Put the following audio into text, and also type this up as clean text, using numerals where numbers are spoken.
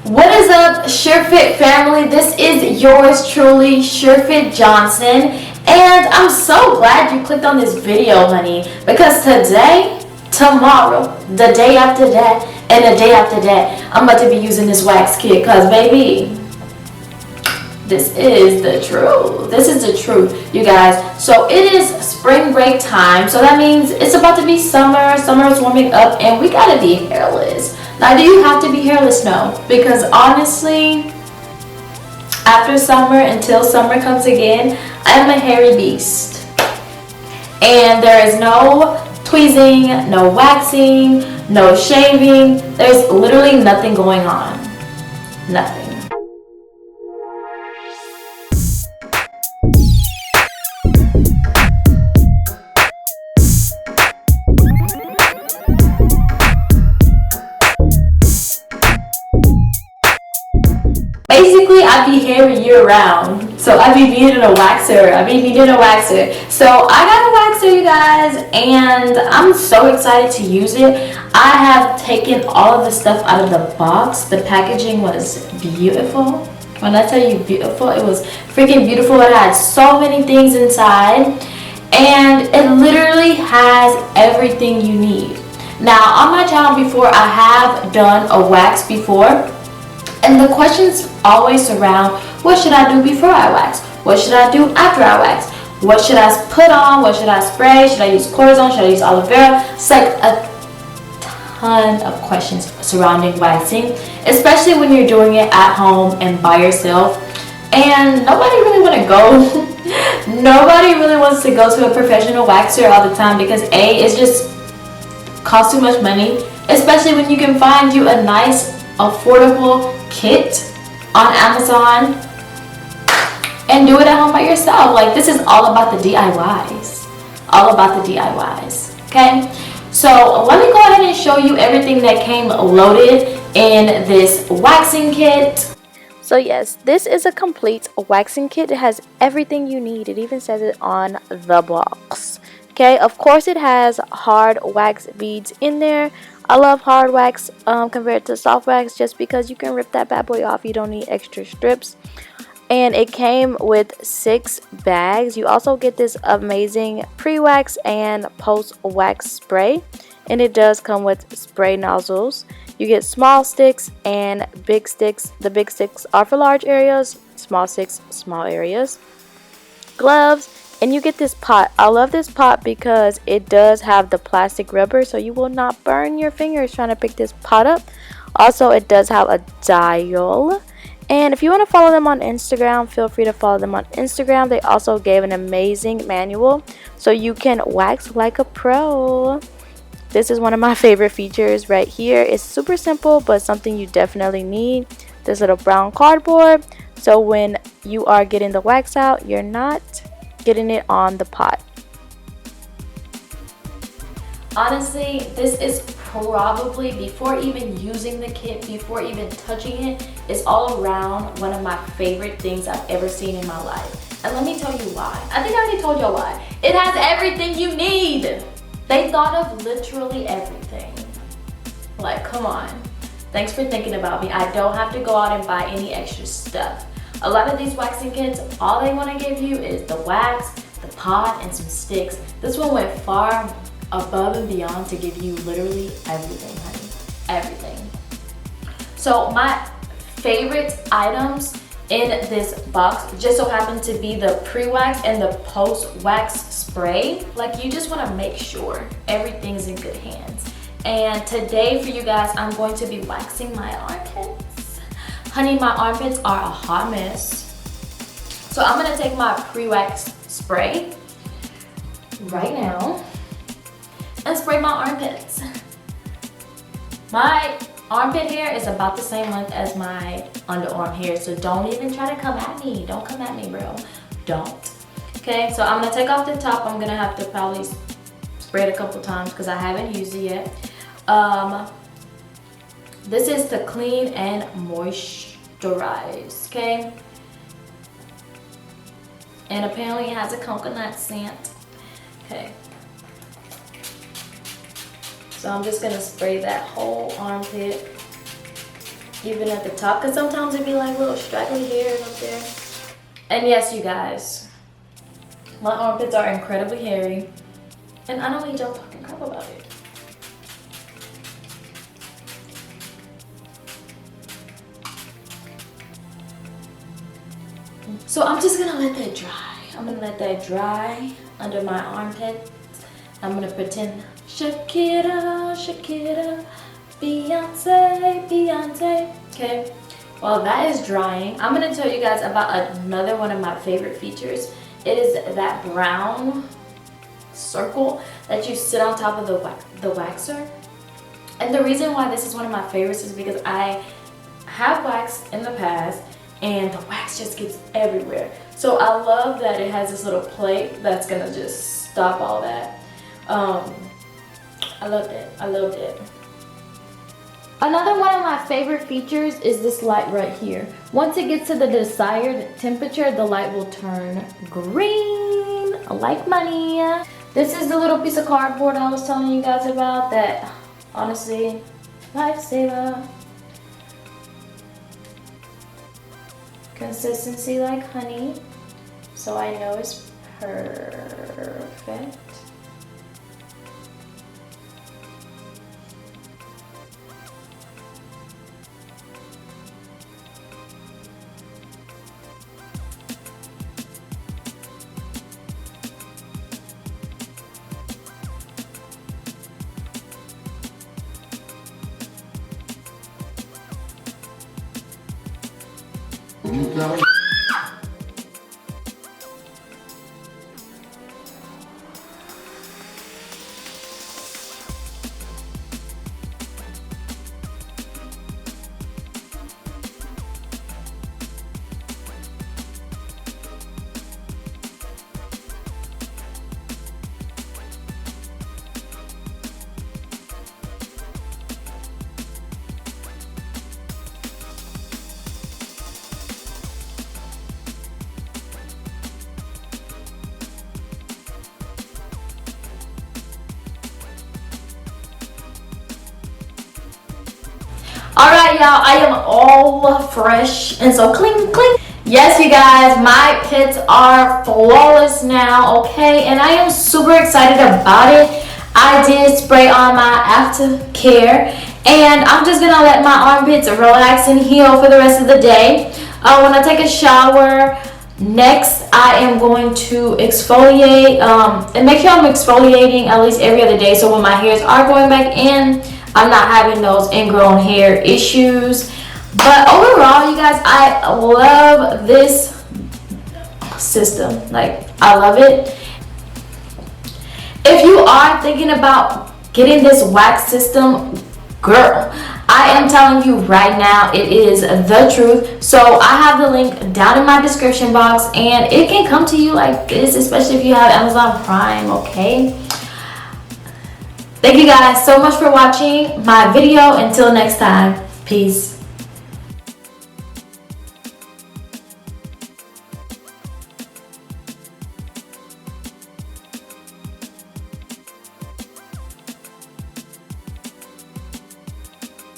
What is up, Surefit family? This is yours truly, Surefitjohnson, and I'm so glad you clicked on this video, honey, because today, tomorrow, the day after that, and the day after that, I'm about to be using this wax kit, because baby, this is the truth. This is the truth, you guys. So it is spring break time, so that means it's about to be summer. Summer is warming up, and we gotta be hairless. Now, do you have to be hairless? No, because honestly, after summer, until summer comes again, I am a hairy beast. And there is no tweezing, no waxing, no shaving. There's literally nothing going on. Nothing. Basically, I be hairy year round, so I be needing a waxer. So I got a waxer, you guys, and I'm so excited to use it. I have taken all of the stuff out of the box. The packaging was beautiful. When I tell you beautiful, it was freaking beautiful. It had so many things inside, and it literally has everything you need. Now, on my channel before, I have done a wax before. And the questions always surround, what should I do before I wax? What should I do after I wax? What should I put on? What should I spray? Should I use cortisone? Should I use aloe vera? It's like a ton of questions surrounding waxing, especially when you're doing it at home and by yourself. And nobody really wants to go to a professional waxer all the time because A, it's just costs too much money, especially when you can find you a nice affordable kit on Amazon and do it at home by yourself. Like, this is all about the DIYs. Okay, so let me go ahead and show you everything that came loaded in this waxing kit. So yes, this is a complete waxing kit. It has everything you need. It even says it on the box. Okay, of course it has hard wax beads in there. I love hard wax compared to soft wax just because you can rip that bad boy off. You don't need extra strips. And it came with 6 bags. You also get this amazing pre-wax and post-wax spray. And it does come with spray nozzles. You get small sticks and big sticks. The big sticks are for large areas, small sticks, small areas. Gloves. And you get this pot. I love this pot because it does have the plastic rubber, so you will not burn your fingers trying to pick this pot up. Also, it does have a dial. And if you want to follow them on Instagram, feel free to follow them on Instagram. They also gave an amazing manual, so you can wax like a pro. This is one of my favorite features right here. It's super simple, but something you definitely need. This little brown cardboard, so when you are getting the wax out, you're not getting it on the pot. Honestly, this is probably, before even using the kit, before even touching it, is all around one of my favorite things I've ever seen in my life. And let me tell you why. I think I already told y'all why. It has everything you need. They thought of literally everything. Like, come on. Thanks for thinking about me. I don't have to go out and buy any extra stuff. A lot of these waxing kits, all they want to give you is the wax, the pot, and some sticks. This one went far above and beyond to give you literally everything, honey. Everything. So my favorite items in this box just so happen to be the pre-wax and the post-wax spray. Like, you just want to make sure everything's in good hands. And today for you guys, I'm going to be waxing my armpits. Honey, my armpits are a hot mess. So I'm gonna take my pre-wax spray right now and spray my armpits. My armpit hair is about the same length as my underarm hair, so don't even try to come at me. Don't come at me, bro. Don't. Okay, so I'm gonna take off the top. I'm gonna have to probably spray it a couple times because I haven't used it yet. This is to clean and moisturize, okay? And apparently it has a coconut scent. Okay. So I'm just gonna spray that whole armpit. even at the top, because sometimes it'd be like little straggly hairs up there. And yes, you guys, my armpits are incredibly hairy, and I don't need y'all talking crap about it. So I'm just gonna let that dry. I'm gonna let that dry under my armpit. I'm gonna pretend Shakira, Shakira, Beyonce, Beyonce. Okay, while that is drying, I'm gonna tell you guys about another one of my favorite features. It is that brown circle that you sit on top of the waxer. And the reason why this is one of my favorites is because I have waxed in the past and the wax just gets everywhere. So I love that it has this little plate that's gonna just stop all that. I loved it. I loved it. Another one of my favorite features is this light right here. Once it gets to the desired temperature, the light will turn green, like money. This is the little piece of cardboard I was telling you guys about that, honestly, lifesaver. Consistency like honey, so I know it's perfect. You got Alright y'all, I am all fresh and so clean, clean. Yes, you guys, my pits are flawless now, okay? And I am super excited about it. I did spray on my aftercare, and I'm just gonna let my armpits relax and heal for the rest of the day. When I take a shower, next I am going to exfoliate, and make sure I'm exfoliating at least every other day, so when my hairs are going back in, I'm not having those ingrown hair issues. But overall, you guys, I love this system. Like, I love it. If you are thinking about getting this wax system, girl, I am telling you right now, it is the truth. So I have the link down in my description box, and it can come to you like this, especially if you have Amazon Prime, okay? Thank you guys so much for watching my video. Until next time, peace.